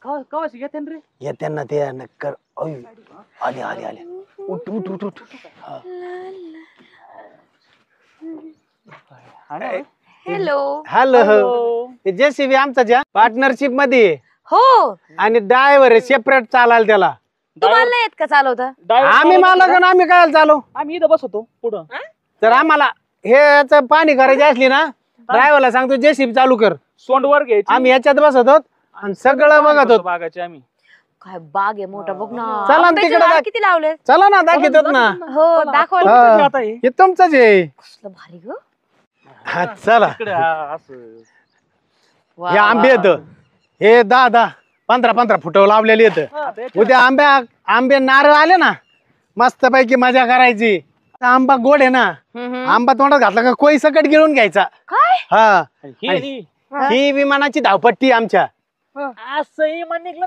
कवाशी घेते रे येते ना ते नक्कर आले आले आले उठ उठ उठ उठ हा. हॅलो. हॅलो जेसीबी आमचा पार्टनरशिप मध्ये आहे. हो, आणि ड्रायव्हर सेपरेट चालाल त्याला तुम्हाला नाही येत का चालवता? आम्ही मालक आणि आम्ही काय चालू आम्ही इथं बसवतो पुढं तर आम्हाला हे पाणी करायची असली ना ड्रायव्हरला सांगतो जेसीबी चालू कर सोंडवर घ्यायची आम्ही याच्यात बसत होत आणि सगळं बघत होत बागाचे आम्ही काय बाग आहे मोठा, बघ ना. चला ना आंब्याचे तिकडे झाड किती लावले? चला ना दाखवतात ना हो, दाखवा ना. हा. आता हे हे तुमचंच आहे कसलं भारी ग. हा चला इकडे असं वा, हे वा, आंबे वा. येत हे 10-10 15-15 फुट लावलेले येत उद्या आंबे नारळ आले ना मस्त पैकी मजा करायची आंबा गोड आहे ना हम्म. आंबा तोंडात घातला का कोई सकट गिळून घ्यायचा काय? हा ही ही विमानाची धावपट्टी आमच्या असंही मन निघलं